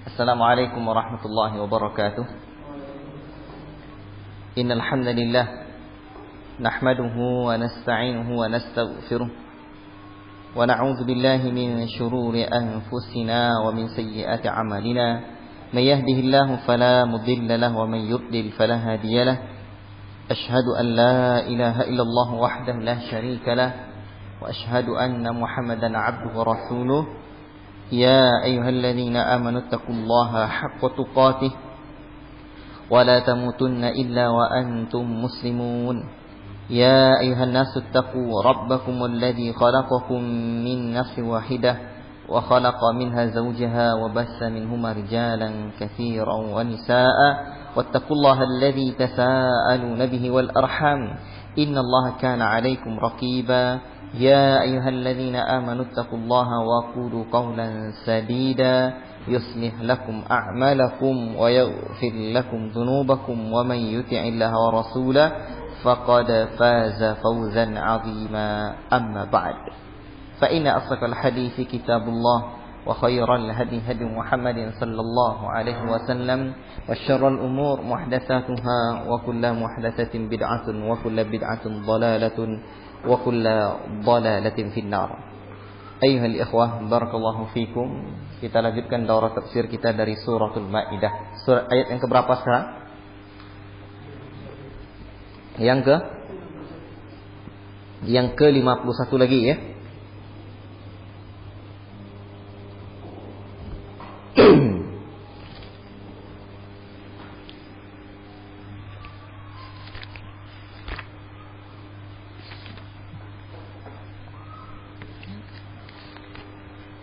Assalamualaikum warahmatullahi wabarakatuh. Innal hamdalillah nahmaduhu wa nasta'inuhu wa nastaghfiruh wa na'udzu billahi min shururi anfusina wa min sayyiati a'malina. May yahdihillahu fala mudilla lahu wa may yudlil fala hadiya lahu. Ashhadu an la ilaha illallah wahdahu la syarika lahu wa ashhadu anna Muhammadan 'abduhu wa rasuluh. يا أيها الذين آمنوا اتقوا الله حق تقاته ولا تموتن إلا وأنتم مسلمون. يا أيها الناس اتقوا ربكم الذي خلقكم من نفس واحدة وخلق منها زوجها وبث منهما رجالا كثيرا ونساء واتقوا الله الذي تساءلون به والأرحام إن الله كان عليكم رقيبا. يا أيها الذين آمنوا اتقوا الله وقولوا قولا سديدا يصلح لكم أعمالكم ويغفر لكم ذنوبكم ومن يطع الله ورسوله فقد فاز فوزا عظيما. أما بعد فإن أصدق الحديث كتاب الله وخير الهدي هدي محمد صلى الله عليه وسلم وشر الأمور محدثاتها وكل محدثة بدعة وكل بدعة ضلالة wa kulla dhalalatin finnar. Ayyuhal ikhwah, barakallahu fikum. Kita lanjutkan daurah tafsir kita dari suratul Maidah. Surah ayat yang keberapa sekarang? Yang ke-51 lagi ya.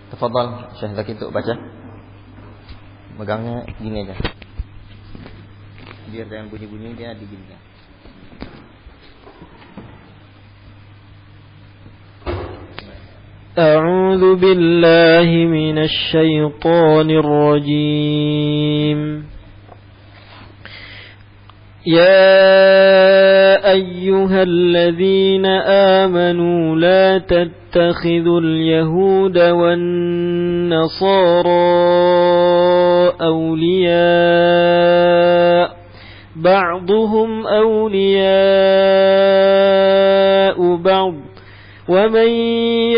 Tafadhal Syekh Zaki untuk baca. Megangnya gini aja. Biar jangan bunyi-bunyi, dia digini. A'udzu billahi minasy syaithanir rajim. يا أيها الذين آمنوا لا تتخذوا اليهود والنصارى أولياء بعضهم أولياء بعض ومن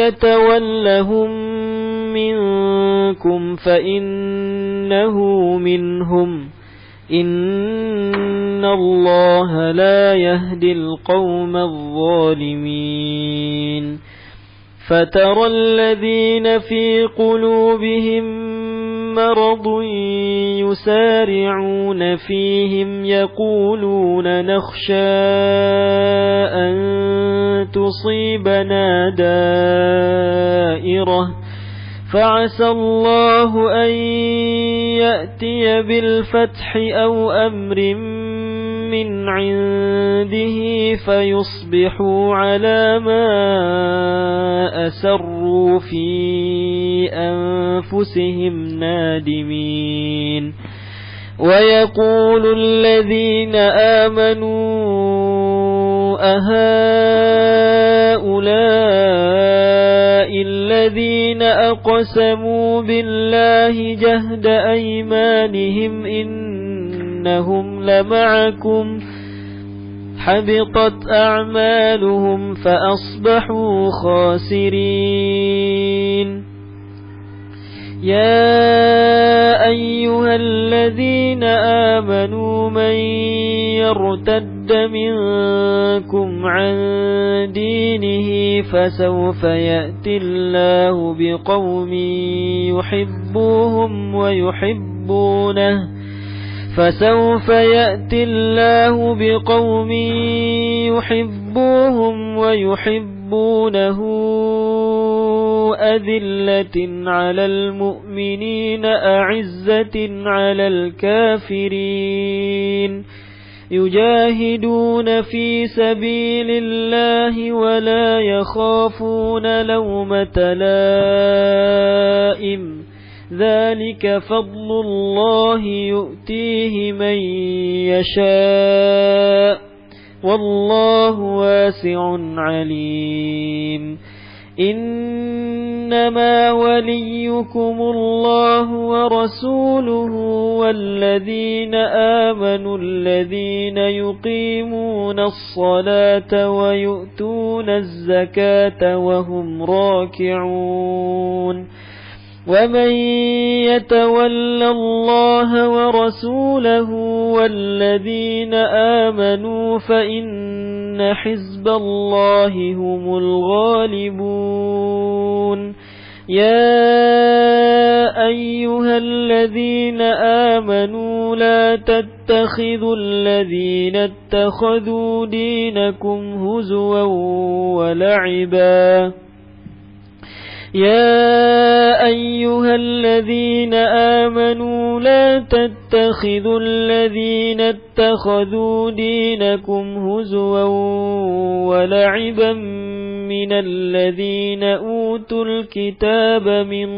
يتولهم منكم فإنه منهم إن الله لا يهدي القوم الظالمين. فترى الذين في قلوبهم مرض يسارعون فيهم يقولون نخشى أن تصيبنا دائرة فعسى الله أن يأتي بالفتح أو أمر من عنده فيصبحوا على ما أسروا في أنفسهم نادمين. ويقول الذين آمنوا أهؤلاء الذين أقسموا بالله جهد أيمانهم إنهم لمعكم حبطت أعمالهم فأصبحوا خاسرين. يا أيها الذين آمنوا من يرتد منكم عن دينه فسوف يأتي الله بقوم يحبوهم ويحبونه أذلة على المؤمنين أعزة على الكافرين يجاهدون في سبيل الله ولا يخافون لومة لائم ذلك فضل الله يؤتيه من يشاء والله واسع عليم. إن إنما وليكم الله ورسوله والذين آمنوا الذين يقيمون الصلاة ويؤتون الزكاة وهم راكعون ومن يتول الله ورسوله والذين آمنوا فإن حزب الله هم الغالبون يا أيها الذين آمنوا لا تتخذوا الذين اتخذوا دينكم هزوا ولعبا يا أيها الذين آمنوا لا تتخذوا الذين اتخذوا دينكم هزوا ولعبا من الذين أوتوا الكتاب من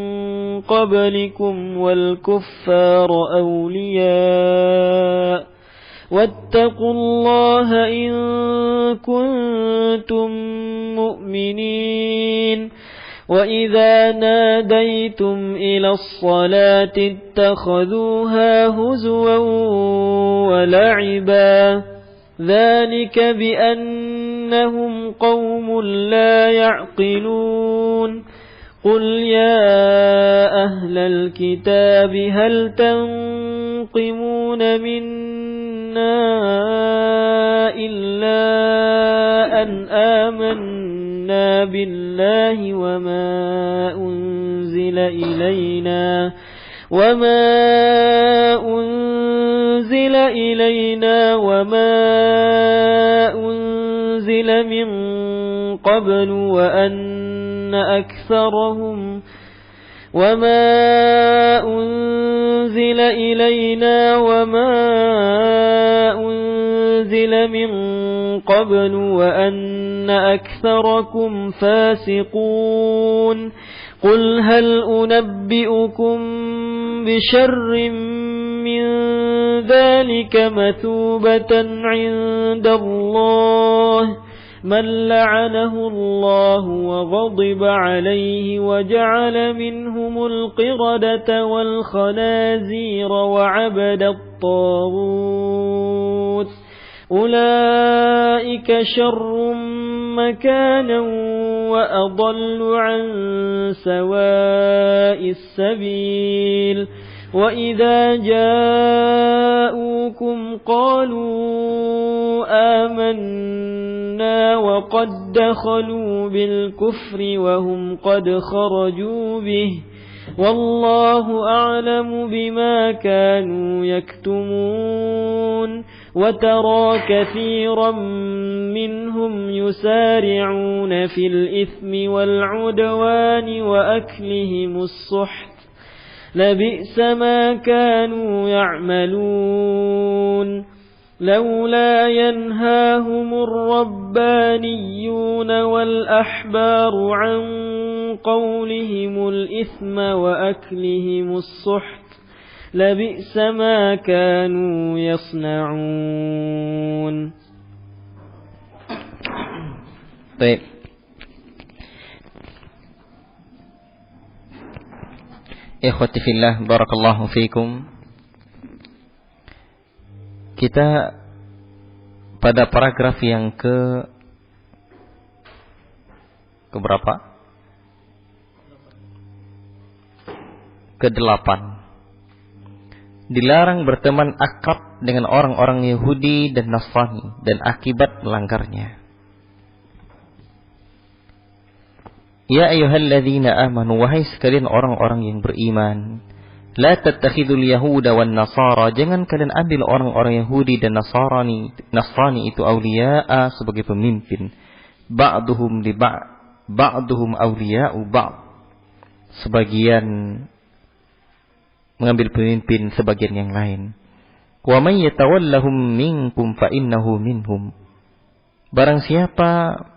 قبلكم والكفار أولياء واتقوا الله إن كنتم مؤمنين وإذا ناديتم إلى الصلاة اتخذوها هزوا ولعبا ذلك بأنهم قوم لا يعقلون قل يا أهل الكتاب هل تنقمون منا إلا أن آمنا بالله وما أنزل إلينا وما أنزل من قبل وأن أكثركم فاسقون قل هل أنبئكم بشر من ذلك مثوبة عند الله من لعنه الله وغضب عليه وجعل منهم القردة والخنازير وعبد الطاغوت أولئك شر مكانا وأضل عن سواء السبيل وإذا جاءوكم قالوا آمنا وقد دخلوا بالكفر وهم قد خرجوا به والله أعلم بما كانوا يكتمون وترى كثيرا منهم يسارعون في الإثم والعدوان وأكلهم السحت لبئس ما كانوا يعملون لولا ينهاهم الربانيون والأحبار عن قولهم الإثم وأكلهم السحت لبئس ما كانوا يصنعون. طيب. Ikhwati fillah, barakallahu fiikum. Kita pada paragraf yang ke berapa? Ke-8. Dilarang berteman akrab dengan orang-orang Yahudi dan Nasrani dan akibat melanggarnya. Ya ayyuhalladzina amanu, wahai sekalian orang-orang yang beriman, la tattakhidul yahuda wan nasara, jangan kalian ambil orang-orang Yahudi dan Nasrani itu awliya'a sebagai pemimpin. Ba'duhum li ba'duhum awliya'u ba'd. Sebagian mengambil pemimpin sebagian yang lain. Wa may yatawallahum minkum fa innahu minhum. Barang siapa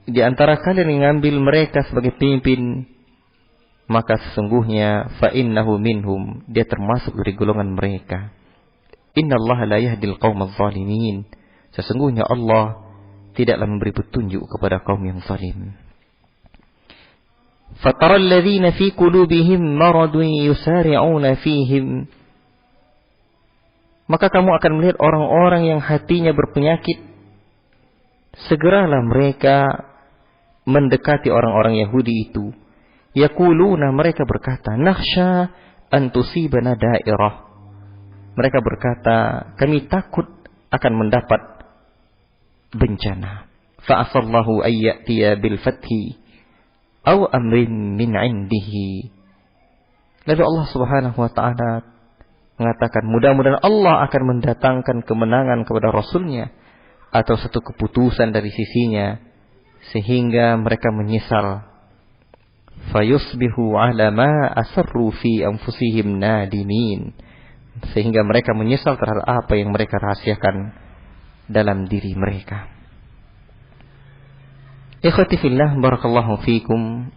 di antara kalian yang mengambil mereka sebagai pemimpin, maka sesungguhnya fa innahu minhum, dia termasuk dari golongan mereka. Innallaha la yahdil qaumadz zalimin. Sesungguhnya Allah tidaklah memberi petunjuk kepada kaum yang zalim. Fatara alladhina fi qulubihim maradun yusari'una fihim. Maka kamu akan melihat orang-orang yang hatinya berpenyakit. Segeralah mereka mendekati orang-orang Yahudi itu. Yaquluna, mereka berkata, nakhsha an tusibana dairah. Mereka berkata, kami takut akan mendapat bencana. Fa'asallahu ayyatiya bil fathi aw amrin min indihi. Lalu Allah Subhanahu wa taala mengatakan, mudah-mudahan Allah akan mendatangkan kemenangan kepada Rasulnya atau satu keputusan dari sisinya sehingga mereka menyesal. Fayusbihu ala ma asarru fi anfusihim nadimin. Sehingga mereka menyesal terhadap apa yang mereka rahasiakan dalam diri mereka. Ikhwati fillah, barakallahu fikum.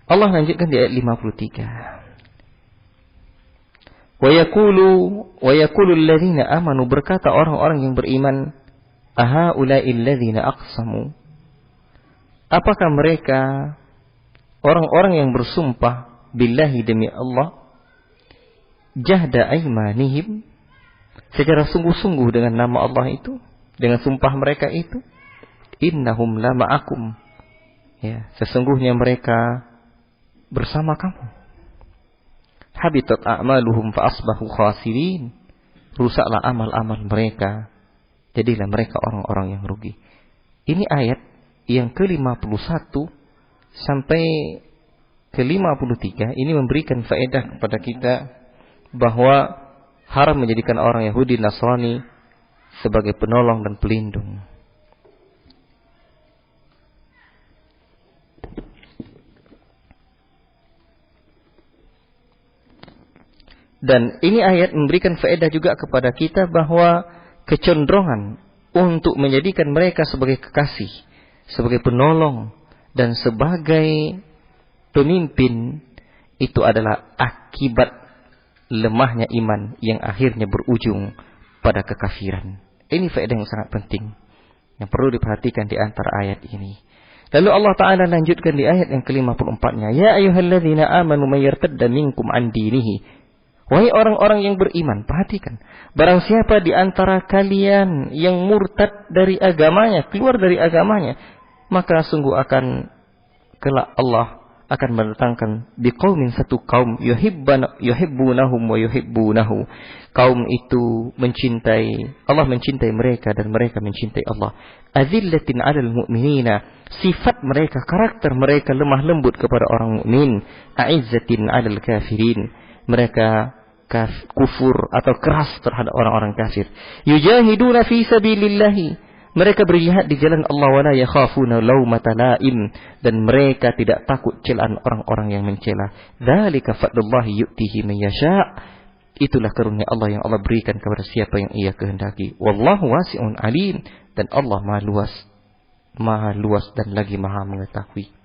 Allah lanjutkan di ayat 53. Wa yaqulu alladhina amanu, berkata orang-orang yang beriman, ahaula'i alladhina aqsamu. Apakah mereka orang-orang yang bersumpah billahi, demi Allah, jahda aymanihim, secara sungguh-sungguh dengan nama Allah itu, dengan sumpah mereka itu, innahum la ma'akum, ya, sesungguhnya mereka bersama kamu. Habitat a'maluhum fa asbahu khasirin, rusaklah amal-amal mereka, jadilah mereka orang-orang yang rugi. Ini ayat yang ke-51 sampai ke-53 ini memberikan faedah kepada kita bahwa haram menjadikan orang Yahudi Nasrani sebagai penolong dan pelindung. Dan ini ayat memberikan faedah juga kepada kita bahwa kecenderungan untuk menjadikan mereka sebagai kekasih, sebagai penolong, dan sebagai pemimpin itu adalah akibat lemahnya iman yang akhirnya berujung pada kekafiran. Ini faedah yang sangat penting yang perlu diperhatikan di antara ayat ini. Lalu Allah Ta'ala lanjutkan di ayat yang ke-54-nya, ya ayyuhalladzina amanu may yartadda minkum an dinihi. Wahai orang-orang yang beriman, perhatikan, barang siapa di antara kalian yang murtad dari agamanya, keluar dari agamanya, maka sungguh akan kelak Allah akan mendatangkan biqaumin, satu kaum, yuhibbunahum wa yuhibbunahu. Kaum itu mencintai Allah, mencintai mereka, dan mereka mencintai Allah. Azillatin 'alal mu'minina, sifat mereka, karakter mereka lemah lembut kepada orang mukmin. A'izzatin 'alal kafirin, mereka kufur atau keras terhadap orang-orang kafir. Yujahiduna fi sabilillahi, mereka berjihad di jalan Allah, wala yakhafuna laumata laim, dan mereka tidak takut celaan orang-orang yang mencela. Dzalika fadlullahi yu'tihi man yasha', itulah karunia Allah yang Allah berikan kepada siapa yang Ia kehendaki. Wallahu wasi'un alim, dan Allah Maha luas dan lagi Maha mengetahui.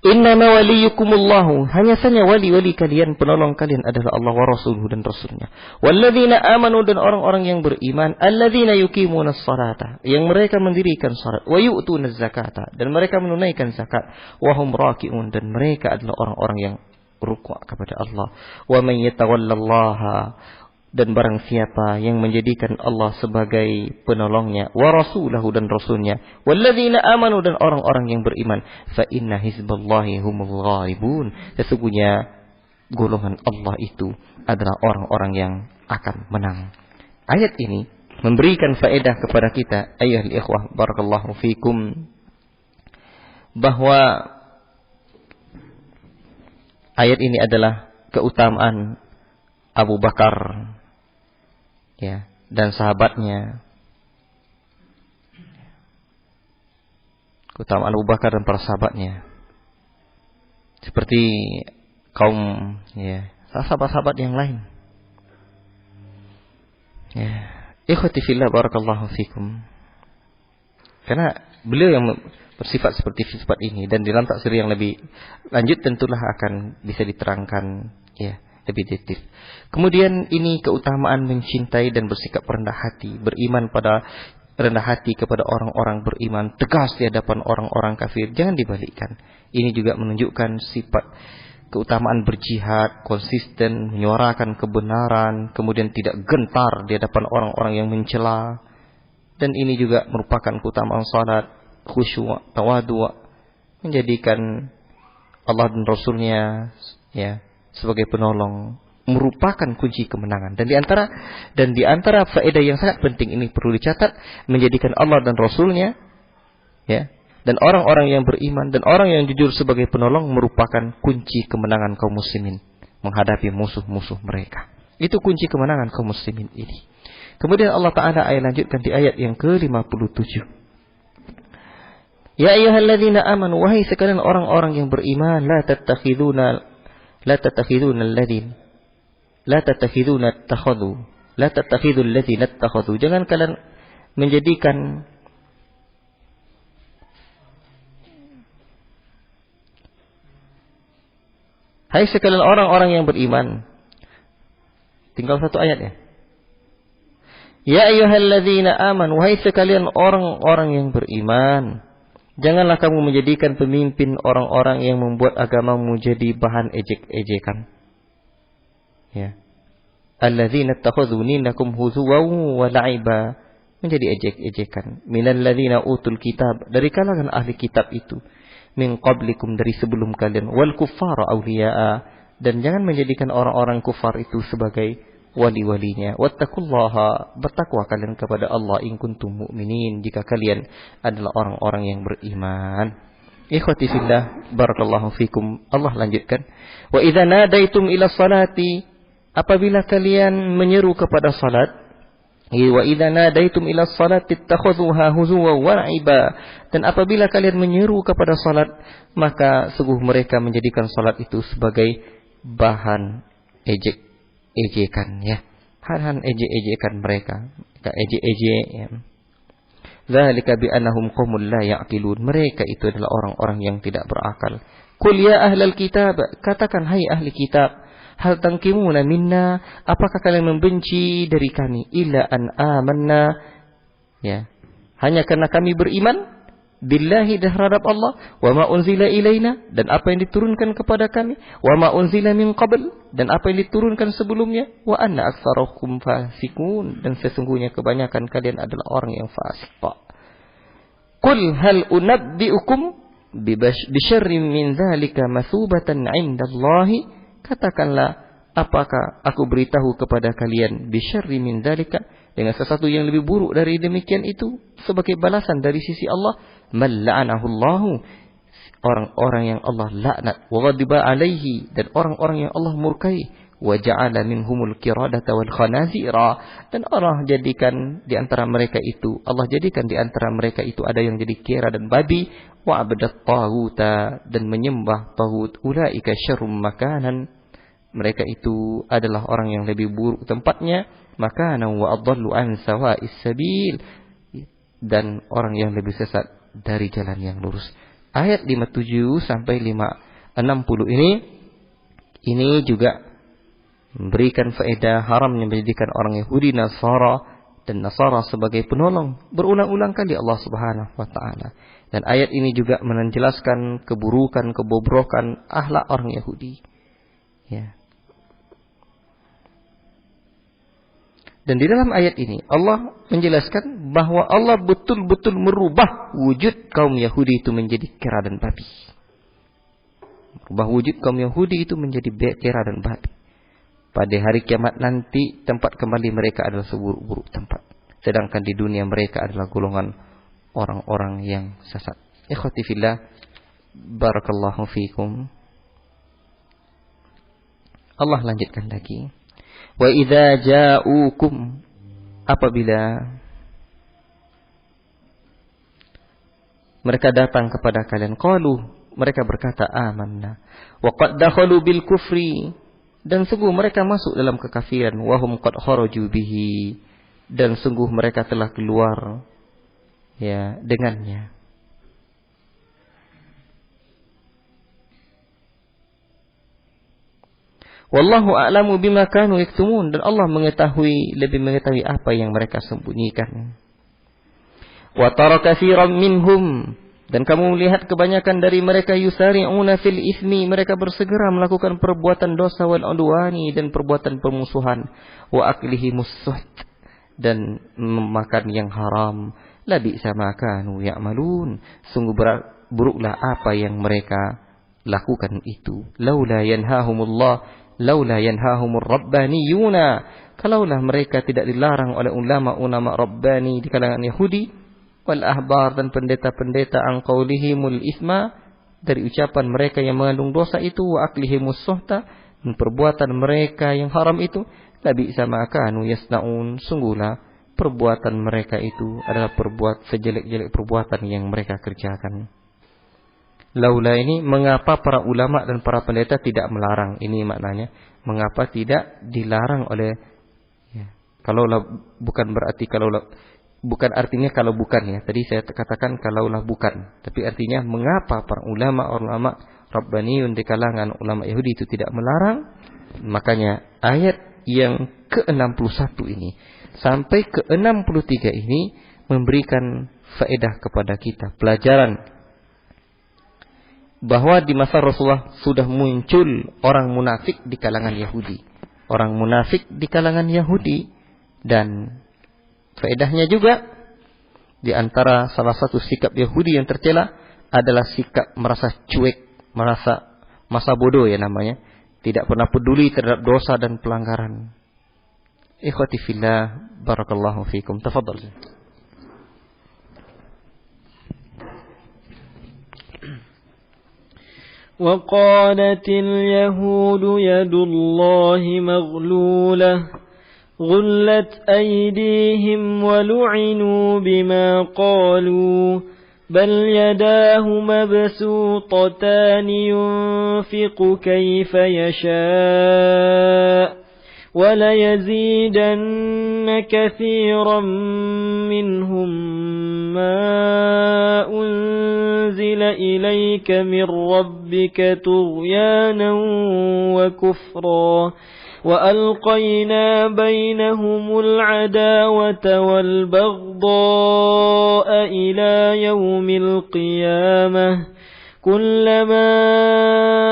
Innama waliyukumullahu, hanya saja wali-wali kalian, penolong kalian adalah Allah wa rasuluhu, dan rasulnya. Walladzina amanu, dan orang-orang yang beriman, alladzina yuqimunas salata, yang mereka mendirikan salat, wa yu'tunaz zakata, dan mereka menunaikan zakat, wa hum raki'un, dan mereka adalah orang-orang yang rukuk kepada Allah. Wa man yatawallallaha, dan barang siapa yang menjadikan Allah sebagai penolongnya, wa rasulahu, dan rasulnya, walladzina amanu, dan orang-orang yang beriman, fa inna hizballahi humul ghalibun, sesungguhnya golongan Allah itu adalah orang-orang yang akan menang. Ayat ini memberikan faedah kepada kita, ayyuhal ikhwah barakallahu fikum, bahwa ayat ini adalah keutamaan Abu Bakar, ya, dan sahabatnya. Keutamaan Abu Bakar dan para sahabatnya, seperti kaum, ya, sahabat-sahabat yang lain. Ya, ikhwati fillah barakallahu fikum. Karena beliau yang bersifat seperti sifat ini, dan di dalam tafsir yang lebih lanjut tentulah akan bisa diterangkan, ya, lebih detail. Kemudian ini keutamaan mencintai dan bersikap rendah hati, beriman pada rendah hati kepada orang-orang beriman, tegas di hadapan orang-orang kafir. Jangan dibalikkan. Ini juga menunjukkan sifat keutamaan berjihad, konsisten, menyuarakan kebenaran, kemudian tidak gentar di hadapan orang-orang yang mencela. Dan ini juga merupakan keutamaan salat, khusyuk, tawadu', menjadikan Allah dan Rasulnya ya sebagai penolong, merupakan kunci kemenangan. Dan di antara faedah yang sangat penting ini perlu dicatat, menjadikan Allah dan Rasulnya ya dan orang-orang yang beriman dan orang yang jujur sebagai penolong merupakan kunci kemenangan kaum muslimin menghadapi musuh-musuh mereka. Itu kunci kemenangan kaum muslimin ini. Kemudian Allah Ta'ala lanjutkan di ayat yang ke-57. Ya ayyuhalladzina amanu, wahai sekalian orang-orang yang beriman, la tattakhiduna tattakhidul ladzina ittakhadhu. Jangan kalian menjadikan hai sekalian orang-orang yang beriman. Tinggal satu ayat ya. Ya ayyuhalladzina amanu, wahai sekalian orang-orang yang beriman, janganlah kamu menjadikan pemimpin orang-orang yang membuat agamamu jadi bahan ejek-ejekan. Ya. Alladzina ittakhadhu dinakum huzuwan wa la'iba, menjadi ejek-ejekan. Minal ladzina utul kitab, dari kalangan ahli kitab itu. Min qablikum, dari sebelum kalian. Wal kuffara awliya'a, dan jangan menjadikan orang-orang kufar itu sebagai wali-walinya. Wattaqullaha, bertakwa kalian kepada Allah in kuntum mu'minin, jika kalian adalah orang-orang yang beriman. Ikhwati fillah, barakallahu fikum. Allah lanjutkan, wa idza nadaitum ila salati, apabila kalian menyeru kepada salat, wa idza nadaitum ila salati ittakhadhuha huzuwan wa la'iba, dan apabila kalian menyeru kepada salat, maka sungguh mereka menjadikan salat itu sebagai bahan ejekan ya. Bahan ejek-ejekan mereka, ejek-ejek ya. Dzalika bi annahum qaumul la ya'qilun, mereka itu adalah orang-orang yang tidak berakal. Qul ya ahlal kitab, katakan hai ahli kitab, hal tangkimuna minna, apakah kalian membenci dari kami? Illa an amanna, ya, hanya karena kami beriman billahi, terhadap Allah, wa ma unzila ilaina, dan apa yang diturunkan kepada kami, wa ma unzila min qabl, dan apa yang diturunkan sebelumnya, wa anna aktsarakum fasikun, dan sesungguhnya kebanyakan kalian adalah orang yang fasik. Qul hal unabbiukum bisyarrin min dzalika masubatan 'indallahi, katakanlah, apakah aku beritahu kepada kalian bisyarri min dzalika, dengan sesuatu yang lebih buruk dari demikian itu sebagai balasan dari sisi Allah? Man la'anahullahu, orang-orang yang Allah laknat, wa ghadiba alaihi, dan orang-orang yang Allah murkai, wa ja'ala minhumul qiradata wal khanazira, dan Allah jadikan di antara mereka itu, Allah jadikan di antara mereka itu ada yang jadi kera dan babi, wa abadat taghuta, dan menyembah taghut, ulaika syarrum makanan, mereka itu adalah orang yang lebih buruk tempatnya, makanan wa adallu an sawa'is sabil, dan orang yang lebih sesat dari jalan yang lurus. Ayat 57 sampai 60 ini juga memberikan faedah haramnya menjadikan orang Yahudi, Nasara dan Nasara sebagai penolong. Berulang-ulang kali Allah Subhanahu wa taala. Dan ayat ini juga menjelaskan keburukan, kebobrokan akhlak orang Yahudi. Ya. Dan di dalam ayat ini Allah menjelaskan bahwa Allah betul-betul merubah wujud kaum Yahudi itu menjadi kera dan babi. Merubah wujud kaum Yahudi itu menjadi kera dan babi. Pada hari kiamat nanti tempat kembali mereka adalah seburuk-buruk tempat. Sedangkan di dunia mereka adalah golongan orang-orang yang sesat. Ikhwati fillah, barakallahu fikum. Allah lanjutkan lagi. Wa idza ja'ukum, apabila mereka datang kepada kalian, qalu, mereka berkata amanna, wa qad dakhalu bil kufri, dan sungguh mereka masuk dalam kekafiran, wa hum qad kharaju bihi, dan sungguh mereka telah keluar ya dengannya. Wallahu a'lamu bima kanu yaktumun, dan Allah lebih mengetahui apa yang mereka sembunyikan. Wa tara katsiran minhum, dan kamu melihat kebanyakan dari mereka yusari'una fil itsmi, mereka bersegera melakukan perbuatan dosa, wal udwani, dan perbuatan permusuhan, wa aklihimus suht, dan memakan yang haram. La bi'sa ma kanu ya'malun, sungguh buruklah apa yang mereka lakukan itu. Laula yanhahumur rabbaniyuna, kalaulah mereka tidak dilarang oleh ulama-ulama rabbani di kalangan Yahudi, wal ahbar, dan pendeta-pendeta, an qaulihimul isma, dari ucapan mereka yang mengandung dosa itu, wa aklihimus suhta, dan perbuatan mereka yang haram itu, la bi'sa ma kanu yasnaun, sungguhlah perbuatan mereka itu adalah sejelek-jelek perbuatan yang mereka kerjakan. Laula ini, mengapa para ulama dan para pendeta tidak melarang? Ini maknanya, mengapa tidak dilarang oleh kalaulah, bukan berarti kalaulah, bukan artinya kalau bukan ya. Tadi saya katakan kalaulah bukan, tapi artinya mengapa para ulama Rabbaniyun di kalangan ulama Yahudi itu tidak melarang. Makanya ayat yang ke-61 ini sampai ke-63 ini memberikan faedah kepada kita, pelajaran bahwa di masa Rasulullah sudah muncul orang munafik di kalangan Yahudi. Orang munafik di kalangan Yahudi. Dan faedahnya juga, di antara salah satu sikap Yahudi yang tercela adalah sikap merasa cuek, masa bodoh ya namanya, tidak pernah peduli terhadap dosa dan pelanggaran. Ikhwati fillah, barakallahu fikum. Tafadhal. وقالت اليهود يد الله مغلولة غلت أيديهم ولعنوا بما قالوا بل يداه مبسوطتان ينفق كيف يشاء وليزيدن كثيرا منهم ما أنزل إليك من ربك طغيانا وكفرا وألقينا بينهم العداوة والبغضاء إلى يوم القيامة كلما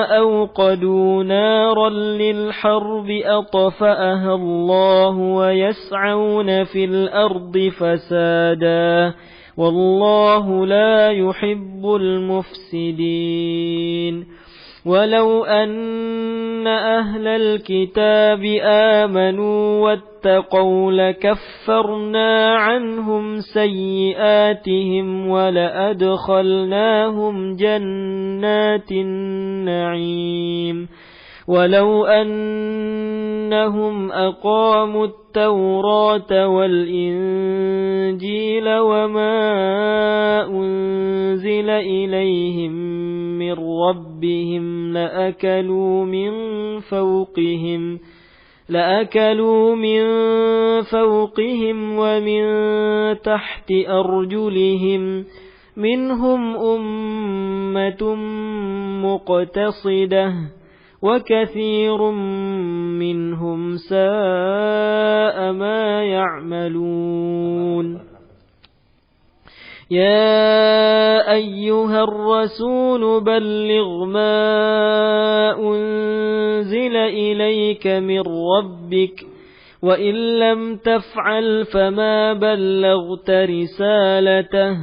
أوقدوا نارا للحرب أطفأها الله ويسعون في الأرض فسادا والله لا يحب المفسدين ولو أن أهل الكتاب آمنوا واتقوا لكفرنا عنهم سيئاتهم ولأدخلناهم جنات النعيم ولو أنهم أقاموا التوراة والإنجيل وما أنزل إليهم من ربهم لأكلوا من فوقهم ومن تحت أرجلهم منهم أمة مقتصدة وكثير منهم ساء ما يعملون يا أيها الرسول بلغ ما أنزل إليك من ربك وإن لم تفعل فما بلغت رسالته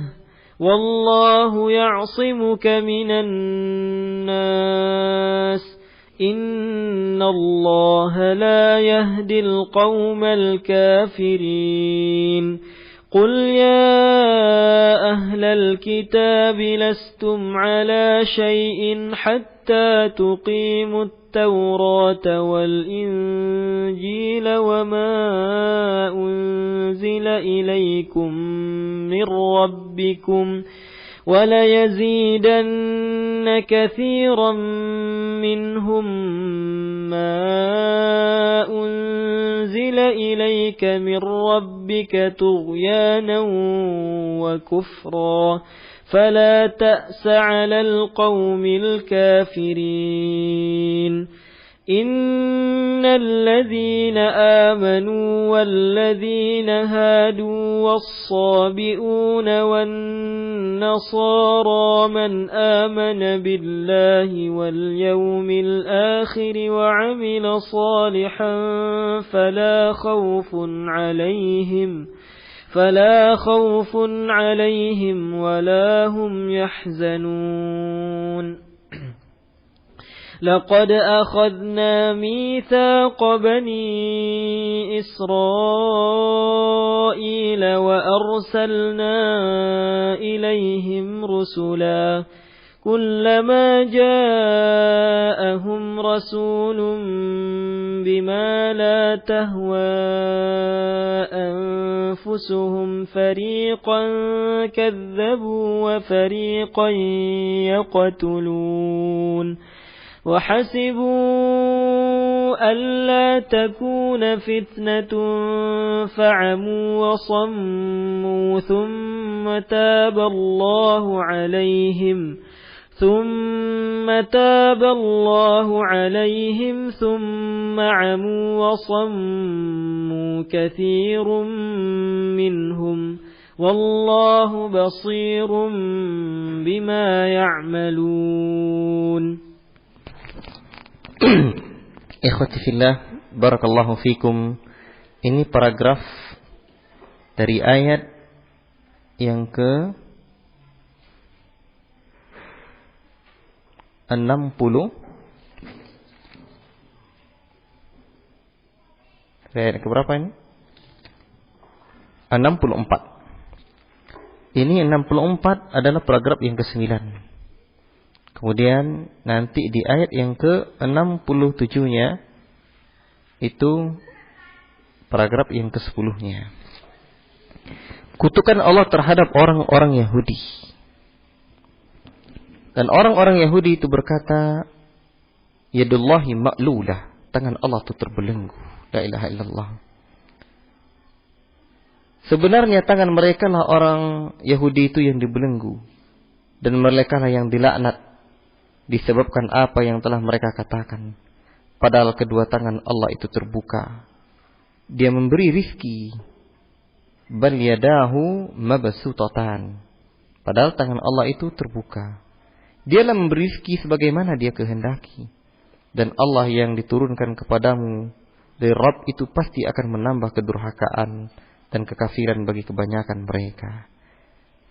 والله يعصمك من الناس إن الله لا يهدي القوم الكافرين قل يا أهل الكتاب لستم على شيء حتى تقيموا التوراة والإنجيل وما أنزل إليكم من ربكم وليزيدن كثيرا منهم ما أنزل إليك من ربك طغيانا وكفرا فلا تأس على القوم الكافرين إن الذين آمنوا والذين هادوا والصابئون والنصارى من آمن بالله واليوم الآخر وعمل صالحا فلا خوف عليهم ولا هم يحزنون لقد أخذنا ميثاق بني إسرائيل وأرسلنا إليهم رسلا كلما جاءهم رسول بما لا تهوى أنفسهم فريقا كذبوا وفريقا يقتلون وحسبوا ألا تكون فتنة فعموا وصموا ثم تاب الله عليهم ثم عموا وصموا كثير منهم والله بصير بما يعملون. Ikhwati fillah, barakallahu fikum. Ini paragraf dari ayat yang ke 60. Ayat ke berapa ini? 64. Ini 64 adalah paragraf yang ke-9. Kemudian nanti di ayat yang ke-67-nya itu paragraf yang ke-10-nya. Kutukan Allah terhadap orang-orang Yahudi. Dan orang-orang Yahudi itu berkata, yadullahi ma'lulah, tangan Allah itu terbelenggu. La ilaha illallah. Sebenarnya tangan mereka lah orang Yahudi itu yang dibelenggu. Dan mereka lah yang dilaknat disebabkan apa yang telah mereka katakan. Padahal kedua tangan Allah itu terbuka. Dia memberi rizki. Bal yadahu mabsutatan. Padahal tangan Allah itu terbuka. Dialah memberi rizki sebagaimana dia kehendaki. Dan Allah yang diturunkan kepadamu dari Rabb itu pasti akan menambah kedurhakaan dan kekafiran bagi kebanyakan mereka.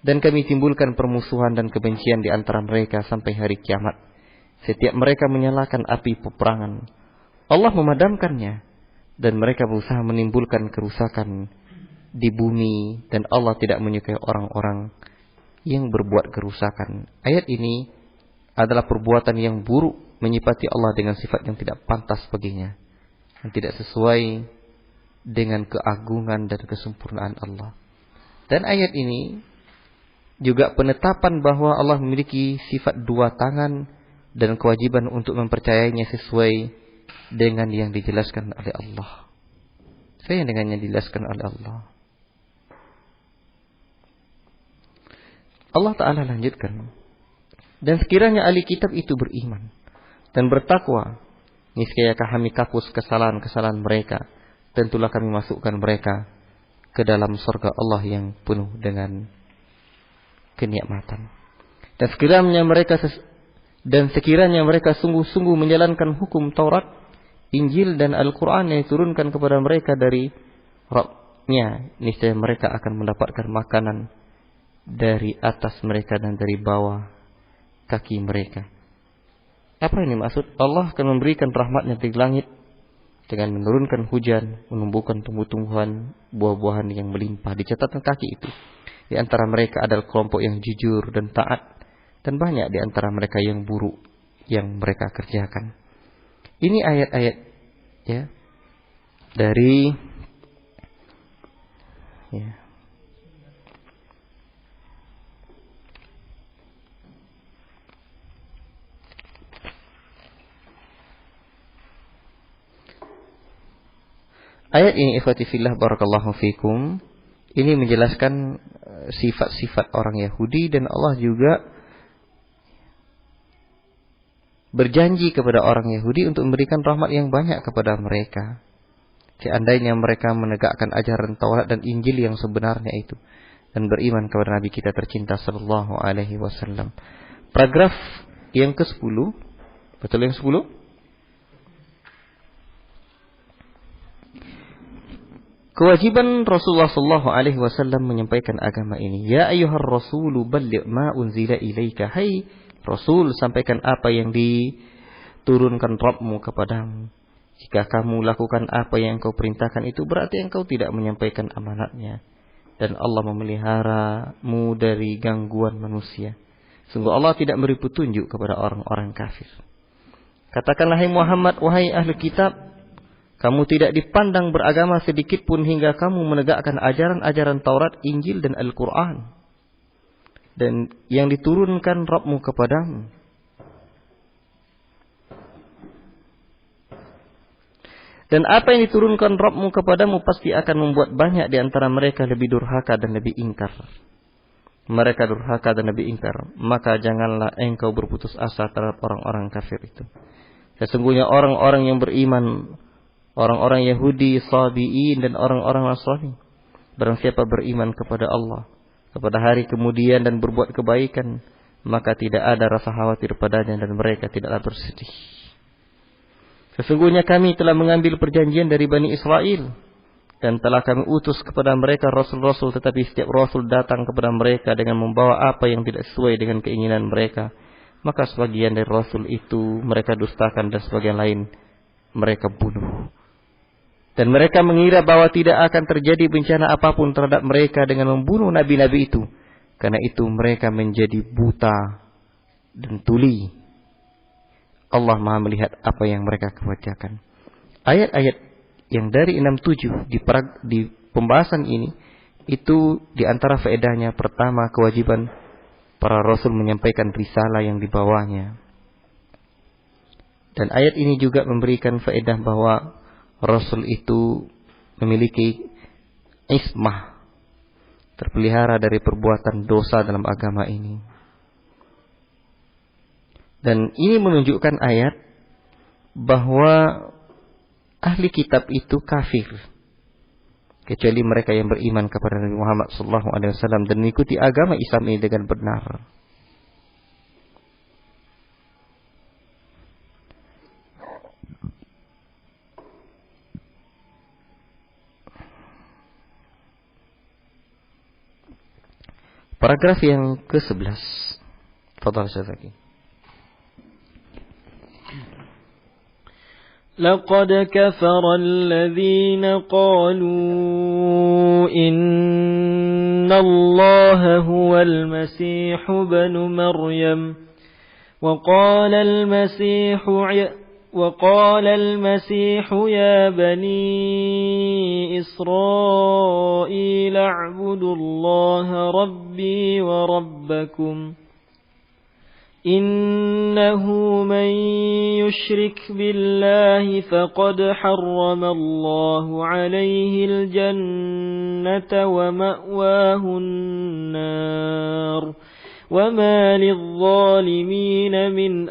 Dan kami timbulkan permusuhan dan kebencian di antara mereka sampai hari kiamat. Setiap mereka menyalakan api peperangan, Allah memadamkannya. Dan mereka berusaha menimbulkan kerusakan di bumi. Dan Allah tidak menyukai orang-orang yang berbuat kerusakan. Ayat ini adalah perbuatan yang buruk, menyifati Allah dengan sifat yang tidak pantas baginya, yang tidak sesuai dengan keagungan dan kesempurnaan Allah. Dan ayat ini juga penetapan bahwa Allah memiliki sifat dua tangan dan kewajiban untuk mempercayainya sesuai dengan yang dijelaskan oleh Allah. Sesuai dengan yang dijelaskan oleh Allah. Allah Ta'ala lanjutkan. Dan sekiranya ahli kitab itu beriman dan bertakwa, niscaya kami hapus kesalahan-kesalahan mereka. Tentulah kami masukkan mereka ke dalam surga Allah yang penuh dengan kenikmatan. Dan sekiranya mereka sungguh-sungguh menjalankan hukum Taurat, Injil dan Al-Quran yang diturunkan kepada mereka dari Rabb-nya, niscaya mereka akan mendapatkan makanan dari atas mereka dan dari bawah kaki mereka. Apa ini maksud? Allah akan memberikan rahmatnya di langit dengan menurunkan hujan, menumbuhkan tumbuh-tumbuhan, buah-buahan yang melimpah di catatan kaki itu. Di antara mereka adalah kelompok yang jujur dan taat, dan banyak di antara mereka yang buruk yang mereka kerjakan. Ini ayat-ayat ya dari ya ayat ini, ikhwati fillah barakallahu fikum, ini menjelaskan sifat-sifat orang Yahudi. Dan Allah juga berjanji kepada orang Yahudi untuk memberikan rahmat yang banyak kepada mereka, seandainya mereka menegakkan ajaran Taurat dan Injil yang sebenarnya itu, dan beriman kepada Nabi kita tercinta sallallahu alaihi wasallam. Paragraf yang ke-10, betul yang 10? Kewajiban Rasulullah sallallahu alaihi wasallam menyampaikan agama ini. Ya ayyuhar rasulu balligh ma unzila ilaika. Hai Rasul, sampaikan apa yang diturunkan Rabbmu kepadamu. Jika kamu lakukan apa yang kau perintahkan, itu berarti engkau tidak menyampaikan amanatnya. Dan Allah memeliharamu dari gangguan manusia. Sungguh Allah tidak beri petunjuk kepada orang-orang kafir. Katakanlah hai Muhammad, wahai ahli kitab, kamu tidak dipandang beragama sedikit pun hingga kamu menegakkan ajaran-ajaran Taurat, Injil, dan Al-Quran. Dan yang diturunkan Rabbmu kepadamu. Dan apa yang diturunkan Rabbmu kepadamu pasti akan membuat banyak di antara mereka lebih durhaka dan lebih ingkar. Mereka durhaka dan lebih ingkar. Maka janganlah engkau berputus asa terhadap orang-orang kafir itu. Sesungguhnya orang-orang yang beriman, orang-orang Yahudi, Sabi'in, dan orang-orang Nasrani, barang siapa beriman kepada Allah, kepada hari kemudian dan berbuat kebaikan, maka tidak ada rasa khawatir padanya dan mereka tidaklah bersedih. Sesungguhnya kami telah mengambil perjanjian dari Bani Israel dan telah kami utus kepada mereka rasul-rasul, tetapi setiap rasul datang kepada mereka dengan membawa apa yang tidak sesuai dengan keinginan mereka. Maka sebagian dari rasul itu mereka dustakan dan sebagian lain mereka bunuh. Dan mereka mengira bahwa tidak akan terjadi bencana apapun terhadap mereka dengan membunuh nabi-nabi itu. Karena itu mereka menjadi buta dan tuli. Allah Maha melihat apa yang mereka kerjakan. Ayat-ayat yang dari 6-7 di pembahasan ini, itu di antara faedahnya, pertama, kewajiban para rasul menyampaikan risalah yang dibawanya. Dan ayat ini juga memberikan faedah bahwa rasul itu memiliki ismah, terpelihara dari perbuatan dosa dalam agama ini. Dan ini menunjukkan ayat bahwa ahli kitab itu kafir, kecuali mereka yang beriman kepada Nabi Muhammad SAW dan mengikuti agama Islam ini dengan benar. Paragraf yang ke-11. Fadhal Syazaki. لقد كفر الذين قالوا إن الله هو المسيح بن مريم وقال المسيح يا بني إسرائيل اعبدوا الله ربي وربكم إنه من يشرك بالله فقد حرم الله عليه الجنة ومأواه النار وما للظالمين من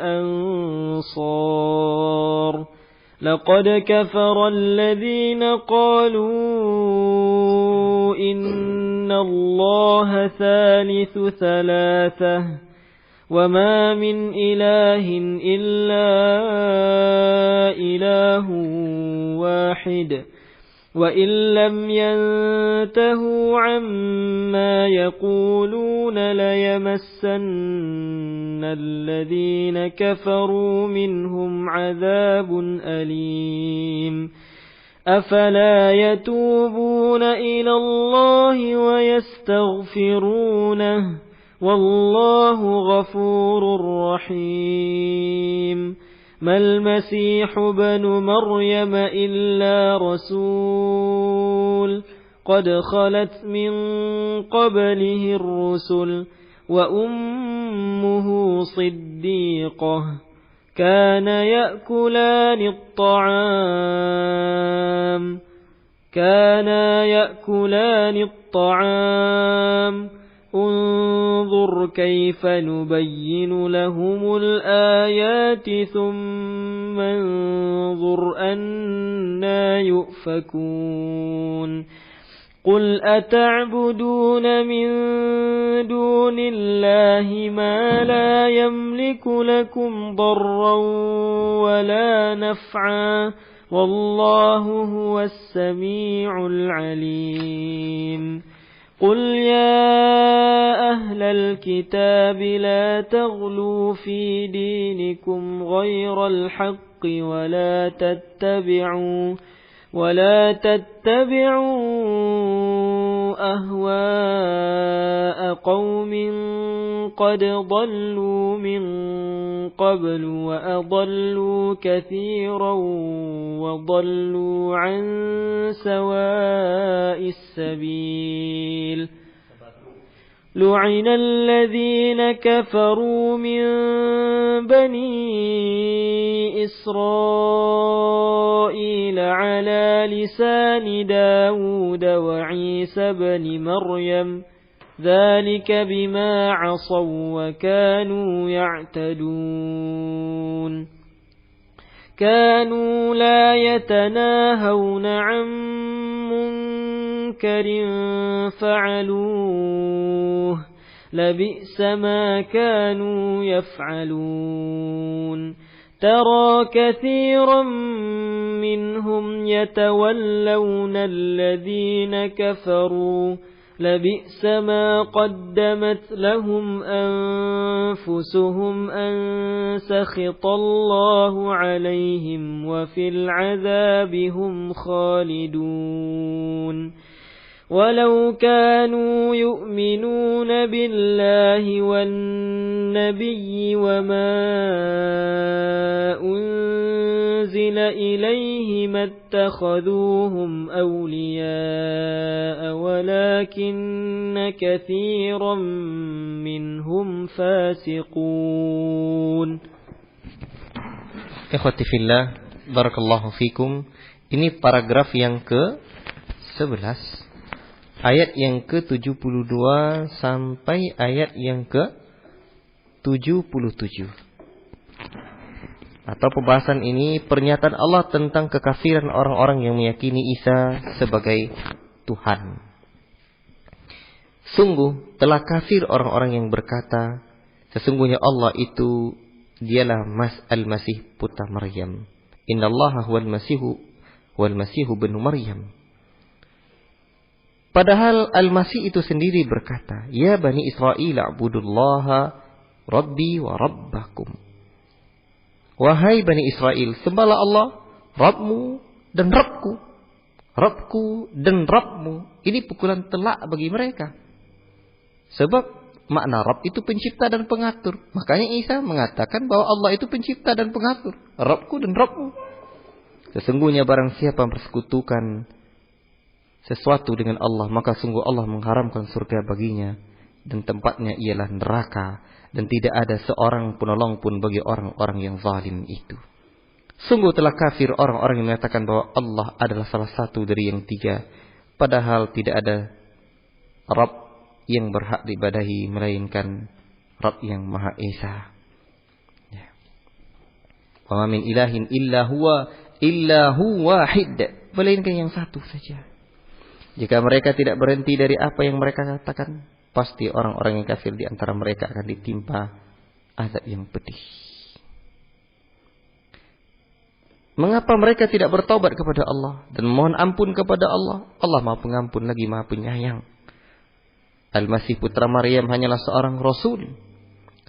أنصار لقد كفر الذين قالوا إن الله ثالث ثلاثة وما من إله إلا إله واحد وإن لم ينتهوا عما يقولون ليمسن الذين كفروا منهم عذاب أليم أفلا يتوبون إلى الله ويستغفرونه والله غفور رحيم ما المسيح بن مريم إلا رسول قد خلت من قبله الرسل وأمه صديقة كان يأكلان الطعام انظر كيف نبين لهم الآيات ثم انظر أنى يؤفكون قل أتعبدون من دون الله ما لا يملك لكم ضرا ولا نفعا والله هو السميع العليم قل يا أهل الكتاب لا تغلوا في دينكم غير الحق ولا تتبعوا أهواء قوم قد ضلوا من قبل وأضلوا كثيرا وضلوا عن سواء السبيل لعن الذين كفروا من بني إسرائيل على لسان داود وعيسى بن مريم ذلك بما عصوا وكانوا يعتدون كانوا لا يتناهون عن منكر فعلوه لبئس ما كانوا يفعلون ترى كثيرا منهم يتولون الذين كفروا لبئس ما قدمت لهم أنفسهم أن سخط الله عليهم وفي العذاب هم خالدون ولو كانوا يؤمنون بالله والنبي وما أنزل إليه ما اتخذوهم أولياء ولكن كثيرا منهم فاسقون. Ikhwati fillah, barakallahu fikum. Ini paragraf yang ke-11. Ayat yang ke-72 sampai ayat yang ke-77. Atau pembahasan ini pernyataan Allah tentang kekafiran orang-orang yang meyakini Isa sebagai Tuhan. Sungguh telah kafir orang-orang yang berkata, sesungguhnya Allah itu dialah Al-Masih putra Maryam. Innallaha huwal Masihu bin Maryam. Padahal Al-Masih itu sendiri berkata, ya Bani Israel, a'budullaha Rabbi wa Rabbakum. Wahai Bani Israel, sembahlah Allah, Rabbmu dan Rabbku. Rabbku dan Rabbmu. Ini pukulan telak bagi mereka. Sebab makna Rabb itu pencipta dan pengatur. Makanya Isa mengatakan bahwa Allah itu pencipta dan pengatur. Rabbku dan Rabbmu. Sesungguhnya barang siapa mempersekutukan sesuatu dengan Allah, maka sungguh Allah mengharamkan surga baginya, dan tempatnya ialah neraka, dan tidak ada seorang penolong pun bagi orang-orang yang zalim itu. Sungguh telah kafir orang-orang yang mengatakan bahwa Allah adalah salah satu dari yang tiga, padahal tidak ada Rabb yang berhak diibadahi melainkan Rabb yang Maha Esa. Wa ma min ilahin illa huwa wahid, melainkan yang satu saja. Jika mereka tidak berhenti dari apa yang mereka katakan, pasti orang-orang yang kafir di antara mereka akan ditimpa azab yang pedih. Mengapa mereka tidak bertaubat kepada Allah dan mohon ampun kepada Allah? Allah Maha Pengampun lagi Maha Penyayang. Al-Masih putra Maryam hanyalah seorang rasul.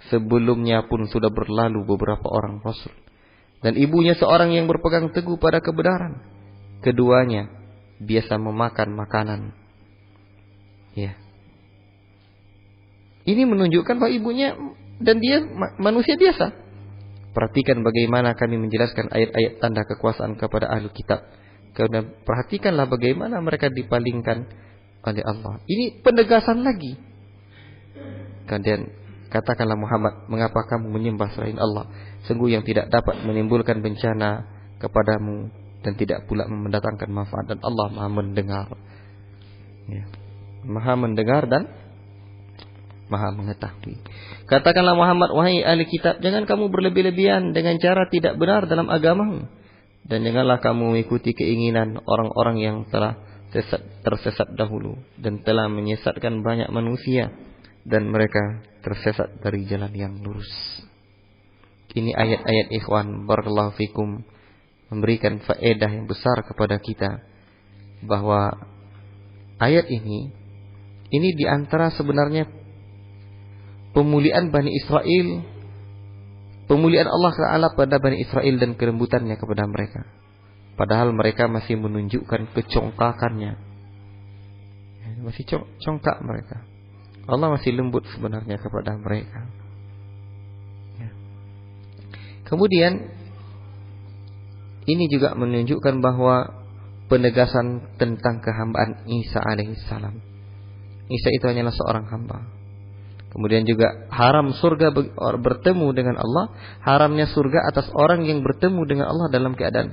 Sebelumnya pun sudah berlalu beberapa orang rasul. Dan ibunya seorang yang berpegang teguh pada kebenaran. Keduanya biasa memakan makanan. Ya. Ini menunjukkan bahwa ibunya dan dia manusia biasa. Perhatikan bagaimana kami menjelaskan ayat-ayat tanda kekuasaan kepada ahli kitab. Kemudian perhatikanlah bagaimana mereka dipalingkan oleh Allah. Ini penegasan lagi. Kemudian katakanlah Muhammad, mengapa kamu menyembah selain Allah? Sungguh yang tidak dapat menimbulkan bencana kepadamu dan tidak pula mendatangkan manfaat, dan Allah Maha mendengar. Ya. Maha mendengar dan Maha mengetahui. Katakanlah Muhammad, wahai ahli kitab, jangan kamu berlebih-lebihan dengan cara tidak benar dalam agamamu. Dan janganlah kamu mengikuti keinginan orang-orang yang telah tersesat dahulu dan telah menyesatkan banyak manusia dan mereka tersesat dari jalan yang lurus. Ini ayat-ayat ikhwan barakallahu fikum memberikan faedah yang besar kepada kita bahwa ayat ini diantara sebenarnya pemuliaan Bani Israel, pemuliaan Allah Ta'ala pada Bani Israel dan kelembutannya kepada mereka. Padahal mereka masih menunjukkan kecongkakannya. Masih congkak mereka. Allah masih lembut sebenarnya kepada mereka. Kemudian ini juga menunjukkan bahwa penegasan tentang kehambaan Isa alaihissalam. Isa itu hanyalah seorang hamba. Kemudian juga haram surga bertemu dengan Allah, haramnya surga atas orang yang bertemu dengan Allah dalam keadaan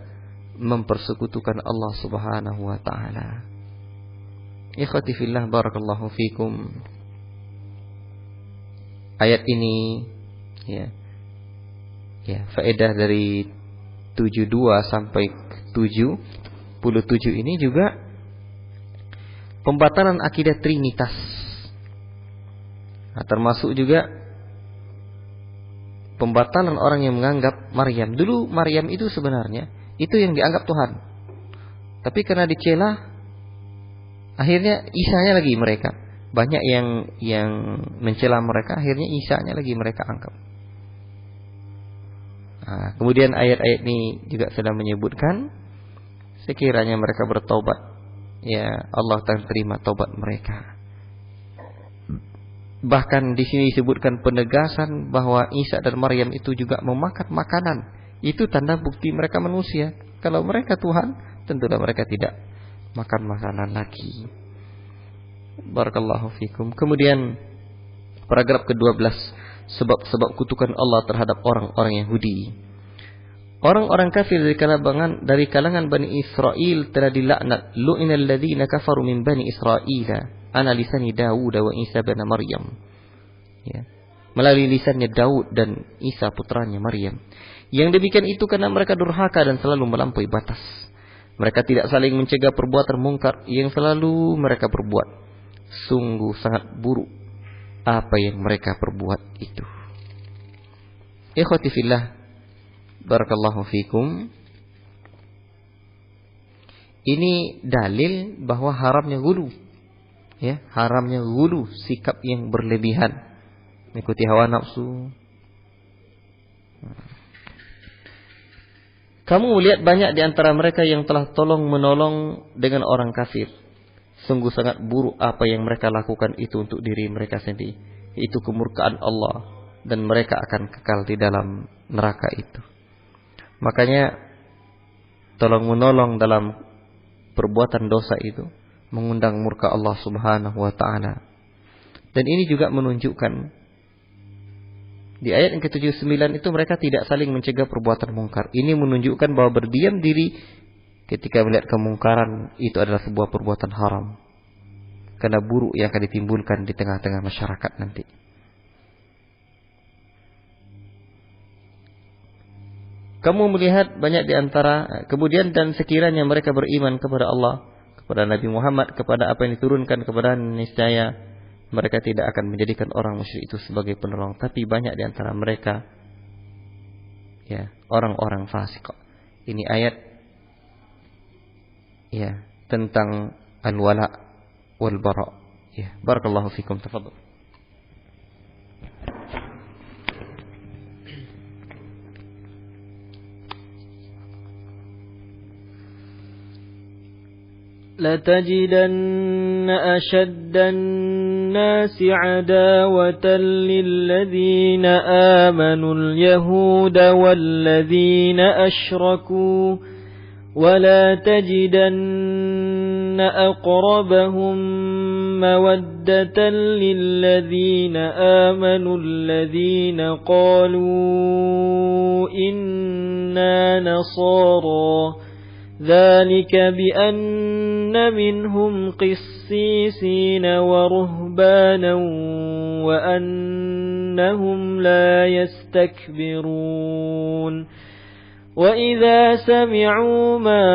mempersekutukan Allah Subhanahu wa taala. Ikhwati fillah barakallahu fikum. Ayat ini faedah dari 72 sampai 77 ini juga pembatalan akidah Trinitas. Nah, termasuk juga pembatalan orang yang menganggap Maryam. Dulu Maryam itu sebenarnya itu yang dianggap Tuhan. Tapi karena dicela, akhirnya Isanya lagi mereka. Banyak yang mencela mereka, akhirnya Isanya lagi mereka anggap. Nah, kemudian ayat-ayat ini juga sudah menyebutkan sekiranya mereka bertobat, ya Allah akan terima taubat mereka. Bahkan di sini disebutkan penegasan bahwa Isa dan Maryam itu juga memakan makanan. Itu tanda bukti mereka manusia. Kalau mereka Tuhan, tentulah mereka tidak makan makanan lagi. Barakallahu fikum. Kemudian paragraf ke-12. Sebab-sebab kutukan Allah terhadap orang-orang Yahudi. Orang-orang kafir dari kalangan Bani Israel telah dilaknat. Lu'inal ladzina kafaru min Bani Israila ala lisani Daud wa Isa bin Maryam. Ya. Melalui lisannya Daud dan Isa putranya Maryam. Yang demikian itu karena mereka durhaka dan selalu melampaui batas. Mereka tidak saling mencegah perbuatan mungkar yang selalu mereka perbuat. Sungguh sangat buruk apa yang mereka perbuat itu. Ikhwati fillah barakallahu fikum. Ini dalil bahwa haramnya ghulu. Ya, haramnya ghulu, sikap yang berlebihan, mengikuti hawa nafsu. Kamu melihat banyak di antara mereka yang telah tolong menolong dengan orang kafir. Sungguh sangat buruk apa yang mereka lakukan itu untuk diri mereka sendiri. Itu kemurkaan Allah dan mereka akan kekal di dalam neraka itu. Makanya tolong menolong dalam perbuatan dosa itu mengundang murka Allah Subhanahu wa taala. Dan ini juga menunjukkan di ayat yang ke-79 itu mereka tidak saling mencegah perbuatan mungkar. Ini menunjukkan bahwa berdiam diri ketika melihat kemungkaran itu adalah sebuah perbuatan haram. Karena buruk yang akan ditimbulkan di tengah-tengah masyarakat nanti. Kamu melihat banyak di antara, kemudian dan sekiranya mereka beriman kepada Allah, kepada Nabi Muhammad, kepada apa yang diturunkan kepada niscaya mereka tidak akan menjadikan orang musyrik itu sebagai penolong. Tapi banyak di antara mereka ya orang-orang fasik. Ini ayat ya tentang al-wala wal bara. Ya, barakallahu fikum, tafadhal. لتجدن أشد الناس عداوة للذين آمنوا اليهود والذين أشركوا ولا تجدن أقربهم مودة للذين آمنوا الذين قالوا إنا نصارى ذلك بأن منهم قسيسين ورهبانا وأنهم لا يستكبرون وإذا سمعوا ما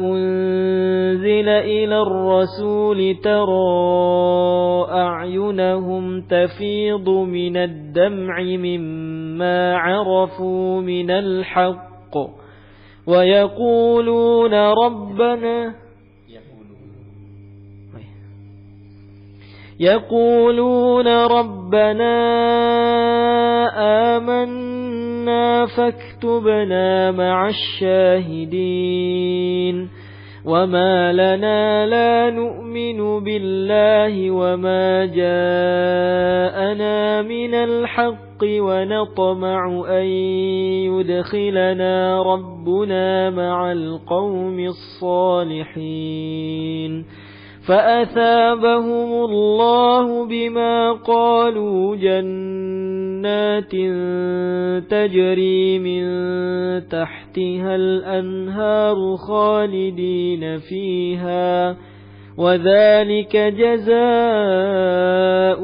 أنزل إلى الرسول ترى أعينهم تفيض من الدمع مما عرفوا من الحق ويقولون ربنا آمنا فاكتبنا مع الشاهدين وما لنا لا نؤمن بالله وما جاءنا من الحق ونطمع أن يدخلنا ربنا مع القوم الصالحين فأثابهم الله بما قالوا جنات تجري من تحتها الأنهار خالدين فيها وذلك جزاء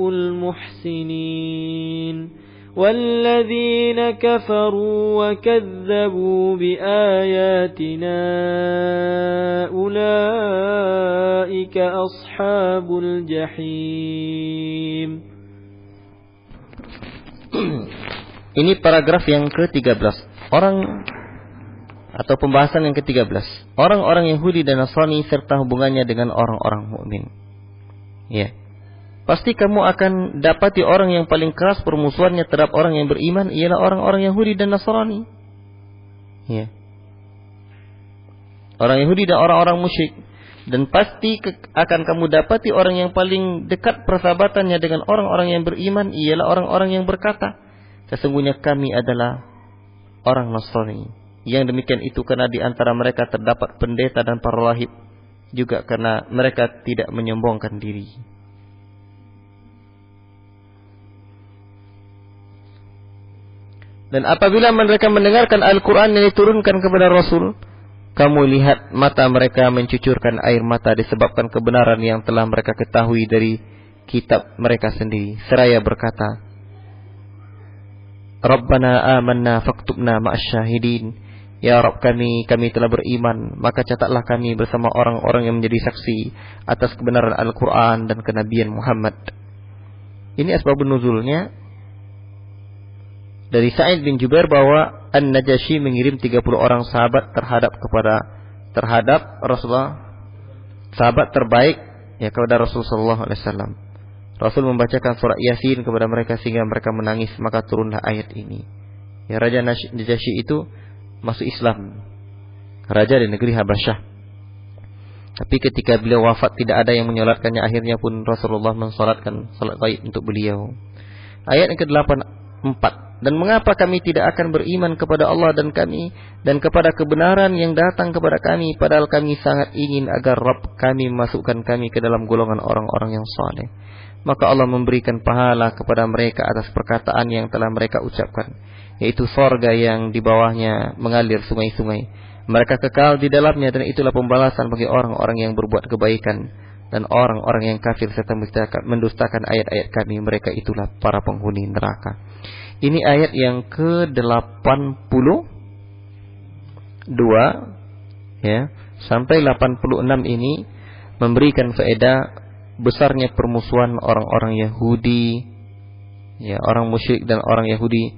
المحسنين والذين كفروا وكذبوا بآياتنا أولئك أصحاب الجحيم. Ini paragraf yang ke-13. Orang atau pembahasan yang ke-13. Orang-orang Yahudi dan Nasrani serta hubungannya dengan orang-orang mukmin. Ya. Pasti kamu akan dapati orang yang paling keras permusuhannya terhadap orang yang beriman ialah orang-orang Yahudi dan Nasrani. Ya. Orang Yahudi dan orang-orang musyrik. Dan pasti akan kamu dapati orang yang paling dekat persahabatannya dengan orang-orang yang beriman ialah orang-orang yang berkata, sesungguhnya kami adalah orang Nasrani. Yang demikian itu karena di antara mereka terdapat pendeta dan para rahib, juga karena mereka tidak menyombongkan diri. Dan apabila mereka mendengarkan Al-Quran yang diturunkan kepada Rasul, kamu lihat mata mereka mencucurkan air mata disebabkan kebenaran yang telah mereka ketahui dari kitab mereka sendiri. Seraya berkata, Rabbana amanna faktubna ma'asyahidin. Ya Rabb kami telah beriman, maka catatlah kami bersama orang-orang yang menjadi saksi atas kebenaran Al-Quran dan kenabian Muhammad. Ini asbabun nuzulnya. Dari Sa'id bin Jubair bahwa An-Najasyi mengirim 30 orang sahabat terhadap Rasulullah, sahabat terbaik ya kepada Rasulullah SAW. Rasul membacakan surat Yasin kepada mereka sehingga mereka menangis, maka turunlah ayat ini. Ya, Raja Najasyi itu masuk Islam, raja di negeri Habasyah. Tapi ketika beliau wafat tidak ada yang menyolatkannya, akhirnya pun Rasulullah mensolatkan salat gaib untuk beliau. Ayat yang ke-84. Dan mengapa kami tidak akan beriman kepada Allah dan kepada kebenaran yang datang kepada kami, padahal kami sangat ingin agar Rabb kami memasukkan kami ke dalam golongan orang-orang yang saleh. Maka Allah memberikan pahala kepada mereka atas perkataan yang telah mereka ucapkan, yaitu surga yang di bawahnya mengalir sungai-sungai. Mereka kekal di dalamnya, dan itulah pembalasan bagi orang-orang yang berbuat kebaikan. Dan orang-orang yang kafir serta mendustakan ayat-ayat kami, mereka itulah para penghuni neraka. Ini ayat yang ke-82 ya, sampai 86 ini memberikan faedah besarnya permusuhan orang-orang Yahudi ya, orang musyrik dan orang Yahudi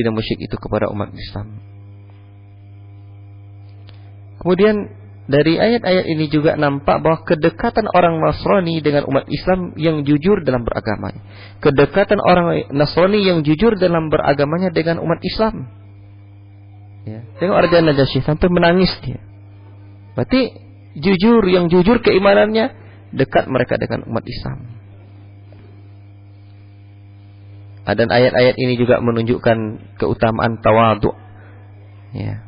dan musyrik itu kepada umat Islam. Kemudian dari ayat-ayat ini juga nampak bahwa kedekatan orang Nasrani dengan umat Islam yang jujur dalam beragamanya. Kedekatan orang Nasrani yang jujur dalam beragamanya dengan umat Islam. Ya. Tengok Raja Najasyi sampai menangis dia. Berarti yang jujur keimanannya, dekat mereka dengan umat Islam. Dan ayat-ayat ini juga menunjukkan keutamaan tawadhu. Ya.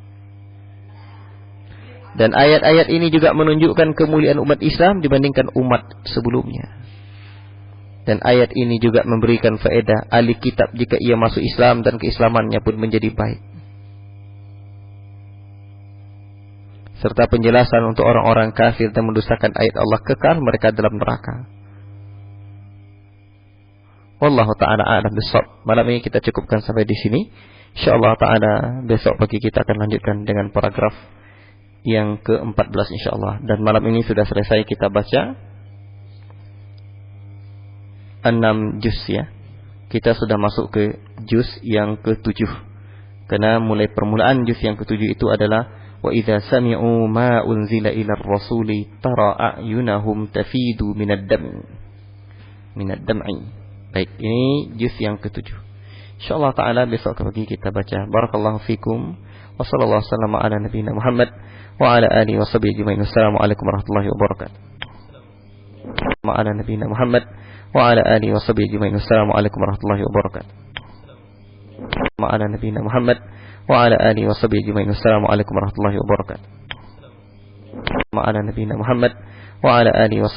Dan ayat-ayat ini juga menunjukkan kemuliaan umat Islam dibandingkan umat sebelumnya. Dan ayat ini juga memberikan faedah ahli kitab jika ia masuk Islam dan keislamannya pun menjadi baik. serta penjelasan untuk orang-orang kafir dan mendustakan ayat Allah, kekal mereka dalam neraka. Wallahu ta'ala a'lam bissawab. Malam ini kita cukupkan sampai di sini. Insyaallah ta'ala besok pagi kita akan lanjutkan dengan paragraf yang ke-14 insyaallah. Dan malam ini sudah selesai kita baca 6 juz ya. Kita sudah masuk ke juz yang ke-7. Karena mulai permulaan juz yang ke-7 itu adalah wa idza sami'u ma unzila ilar rasuli tara a'yunahum tafidu minad dam'i. Baik, ini juz yang ke-7. Insyaallah taala besok pagi kita baca. Barakallahu fikum wa sallallahu wasallam ala nabiyina Muhammad wa ala alihi washabihi ajmain. Assalamualaikum warahmatullahi wabarakatuh. Ala nabiyina Muhammad wa ala alihi washabihi ajmain. Assalamualaikum warahmatullahi wabarakatuh. Ala nabiyina Muhammad wa ala alihi washabihi ajmain. Assalamualaikum warahmatullahi wabarakatuh. Ala nabiyina Muhammad wa ala alihi washabihi